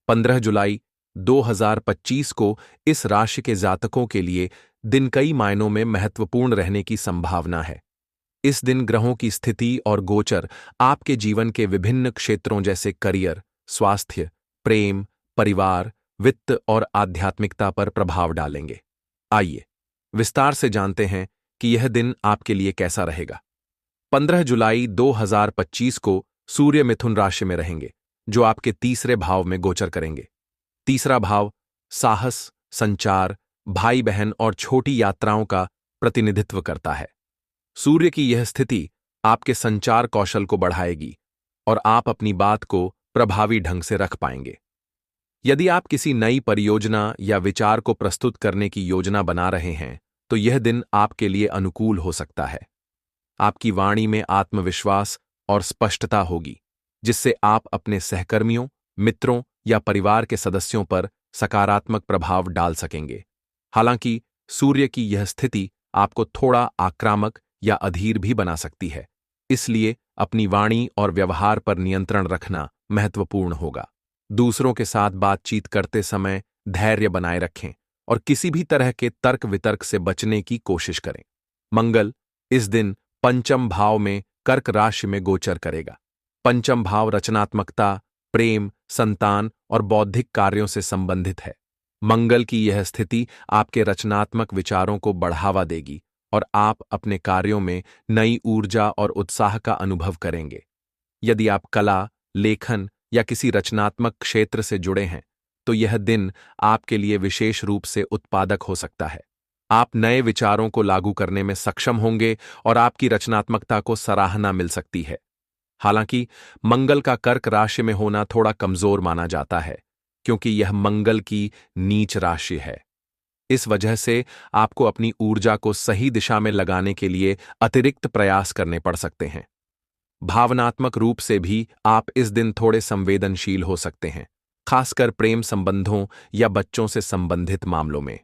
15 जुलाई 2025 को इस राशि के जातकों के लिए दिन कई मायनों में महत्वपूर्ण रहने की संभावना है। इस दिन ग्रहों की स्थिति और गोचर आपके जीवन के विभिन्न क्षेत्रों जैसे करियर, स्वास्थ्य, प्रेम, परिवार, वित्त और आध्यात्मिकता पर प्रभाव डालेंगे। आइए विस्तार से जानते हैं कि यह दिन आपके लिए कैसा रहेगा। 15 जुलाई 2025 को सूर्य मिथुन राशि में रहेंगे, जो आपके तीसरे भाव में गोचर करेंगे। तीसरा भाव साहस, संचार, भाई बहन और छोटी यात्राओं का प्रतिनिधित्व करता है। सूर्य की यह स्थिति आपके संचार कौशल को बढ़ाएगी और आप अपनी बात को प्रभावी ढंग से रख पाएंगे। यदि आप किसी नई परियोजना या विचार को प्रस्तुत करने की योजना बना रहे हैं, तो यह दिन आपके लिए अनुकूल हो सकता है। आपकी वाणी में आत्मविश्वास और स्पष्टता होगी, जिससे आप अपने सहकर्मियों, मित्रों या परिवार के सदस्यों पर सकारात्मक प्रभाव डाल सकेंगे। हालांकि सूर्य की यह स्थिति आपको थोड़ा आक्रामक या अधीर भी बना सकती है, इसलिए अपनी वाणी और व्यवहार पर नियंत्रण रखना महत्वपूर्ण होगा। दूसरों के साथ बातचीत करते समय धैर्य बनाए रखें और किसी भी तरह के तर्क वितर्क से बचने की कोशिश करें। मंगल इस दिन पंचम भाव में कर्क राशि में गोचर करेगा। पंचम भाव रचनात्मकता, प्रेम, संतान और बौद्धिक कार्यों से संबंधित है। मंगल की यह स्थिति आपके रचनात्मक विचारों को बढ़ावा देगी और आप अपने कार्यों में नई ऊर्जा और उत्साह का अनुभव करेंगे। यदि आप कला, लेखन या किसी रचनात्मक क्षेत्र से जुड़े हैं, तो यह दिन आपके लिए विशेष रूप से उत्पादक हो सकता है। आप नए विचारों को लागू करने में सक्षम होंगे और आपकी रचनात्मकता को सराहना मिल सकती है। हालांकि मंगल का कर्क राशि में होना थोड़ा कमजोर माना जाता है, क्योंकि यह मंगल की नीच राशि है। इस वजह से आपको अपनी ऊर्जा को सही दिशा में लगाने के लिए अतिरिक्त प्रयास करने पड़ सकते हैं। भावनात्मक रूप से भी आप इस दिन थोड़े संवेदनशील हो सकते हैं, खासकर प्रेम संबंधों या बच्चों से संबंधित मामलों में।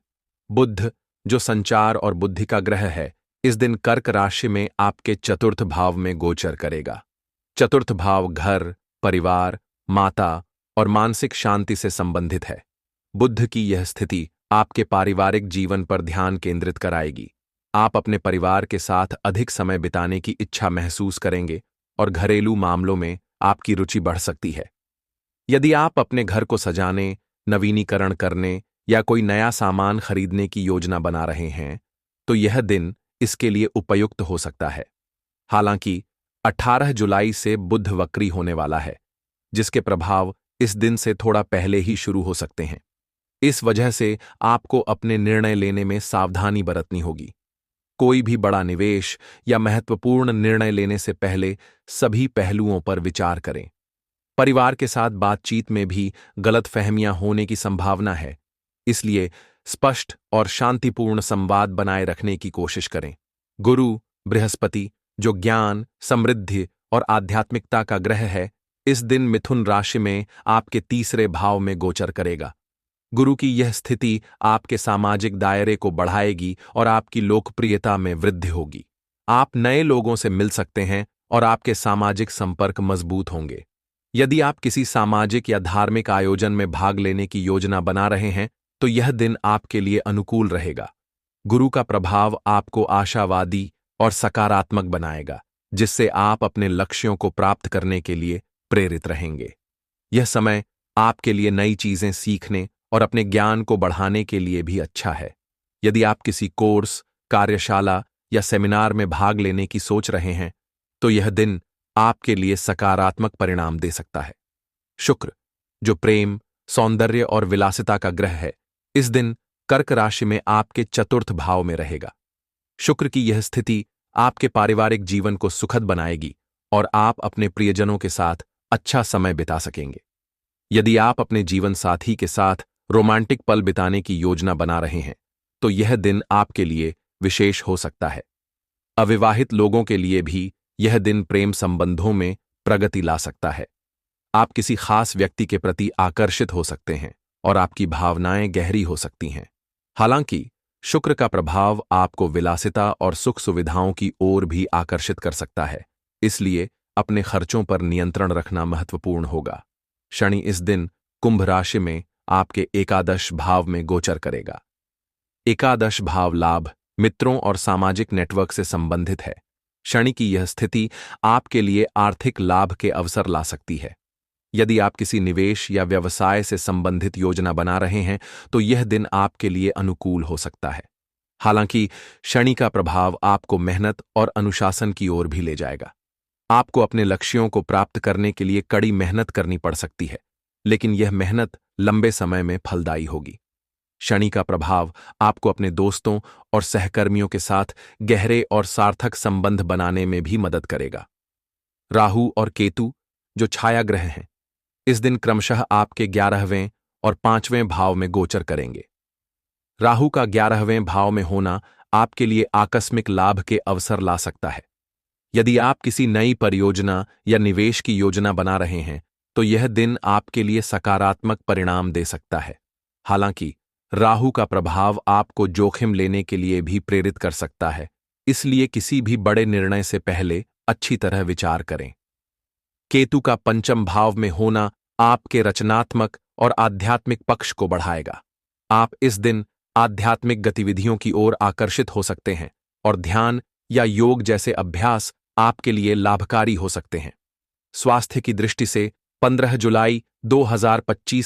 बुध, जो संचार और बुद्धि का ग्रह है, इस दिन कर्क राशि में आपके चतुर्थ भाव में गोचर करेगा। चतुर्थ भाव घर, परिवार, माता और मानसिक शांति से संबंधित है। बुध की यह स्थिति आपके पारिवारिक जीवन पर ध्यान केंद्रित कराएगी। आप अपने परिवार के साथ अधिक समय बिताने की इच्छा महसूस करेंगे और घरेलू मामलों में आपकी रुचि बढ़ सकती है। यदि आप अपने घर को सजाने, नवीनीकरण करने या कोई नया सामान खरीदने की योजना बना रहे हैं, तो यह दिन इसके लिए उपयुक्त हो सकता है। हालांकि 18 जुलाई से बुध वक्री होने वाला है, जिसके प्रभाव इस दिन से थोड़ा पहले ही शुरू हो सकते हैं। इस वजह से आपको अपने निर्णय लेने में सावधानी बरतनी होगी। कोई भी बड़ा निवेश या महत्वपूर्ण निर्णय लेने से पहले सभी पहलुओं पर विचार करें। परिवार के साथ बातचीत में भी गलतफहमियां होने की संभावना है, इसलिए स्पष्ट और शांतिपूर्ण संवाद बनाए रखने की कोशिश करें। गुरु बृहस्पति, जो ज्ञान, समृद्धि और आध्यात्मिकता का ग्रह है, इस दिन मिथुन राशि में आपके तीसरे भाव में गोचर करेगा। गुरु की यह स्थिति आपके सामाजिक दायरे को बढ़ाएगी और आपकी लोकप्रियता में वृद्धि होगी। आप नए लोगों से मिल सकते हैं और आपके सामाजिक संपर्क मजबूत होंगे। यदि आप किसी सामाजिक या धार्मिक आयोजन में भाग लेने की योजना बना रहे हैं, तो यह दिन आपके लिए अनुकूल रहेगा। गुरु का प्रभाव आपको आशावादी और सकारात्मक बनाएगा, जिससे आप अपने लक्ष्यों को प्राप्त करने के लिए प्रेरित रहेंगे। यह समय आपके लिए नई चीजें सीखने और अपने ज्ञान को बढ़ाने के लिए भी अच्छा है। यदि आप किसी कोर्स, कार्यशाला या सेमिनार में भाग लेने की सोच रहे हैं, तो यह दिन आपके लिए सकारात्मक परिणाम दे सकता है। शुक्र, जो प्रेम, सौंदर्य और विलासिता का ग्रह है, इस दिन कर्क राशि में आपके चतुर्थ भाव में रहेगा। शुक्र की यह स्थिति आपके पारिवारिक जीवन को सुखद बनाएगी और आप अपने प्रियजनों के साथ अच्छा समय बिता सकेंगे। यदि आप अपने जीवन साथी के साथ रोमांटिक पल बिताने की योजना बना रहे हैं, तो यह दिन आपके लिए विशेष हो सकता है। अविवाहित लोगों के लिए भी यह दिन प्रेम संबंधों में प्रगति ला सकता है। आप किसी खास व्यक्ति के प्रति आकर्षित हो सकते हैं और आपकी भावनाएं गहरी हो सकती हैं। हालांकि शुक्र का प्रभाव आपको विलासिता और सुख सुविधाओं की ओर भी आकर्षित कर सकता है, इसलिए अपने खर्चों पर नियंत्रण रखना महत्वपूर्ण होगा। शनि इस दिन कुंभ राशि में आपके एकादश भाव में गोचर करेगा। एकादश भाव लाभ, मित्रों और सामाजिक नेटवर्क से संबंधित है। शनि की यह स्थिति आपके लिए आर्थिक लाभ के अवसर ला सकती है। यदि आप किसी निवेश या व्यवसाय से संबंधित योजना बना रहे हैं तो यह दिन आपके लिए अनुकूल हो सकता है। हालांकि शनि का प्रभाव आपको मेहनत और अनुशासन की ओर भी ले जाएगा। आपको अपने लक्ष्यों को प्राप्त करने के लिए कड़ी मेहनत करनी पड़ सकती है, लेकिन यह मेहनत लंबे समय में फलदायी होगी। शनि का प्रभाव आपको अपने दोस्तों और सहकर्मियों के साथ गहरे और सार्थक संबंध बनाने में भी मदद करेगा। राहु और केतु, जो छाया ग्रह हैं, इस दिन क्रमशः आपके 11वें और 5वें भाव में गोचर करेंगे। राहु का 11वें भाव में होना आपके लिए आकस्मिक लाभ के अवसर ला सकता है। यदि आप किसी नई परियोजना या निवेश की योजना बना रहे हैं तो यह दिन आपके लिए सकारात्मक परिणाम दे सकता है। हालांकि राहु का प्रभाव आपको जोखिम लेने के लिए भी प्रेरित कर सकता है, इसलिए किसी भी बड़े निर्णय से पहले अच्छी तरह विचार करें। केतु का 5वें भाव में होना आपके रचनात्मक और आध्यात्मिक पक्ष को बढ़ाएगा। आप इस दिन आध्यात्मिक गतिविधियों की ओर आकर्षित हो सकते हैं और ध्यान या योग जैसे अभ्यास आपके लिए लाभकारी हो सकते हैं। स्वास्थ्य की दृष्टि से 15 जुलाई 2025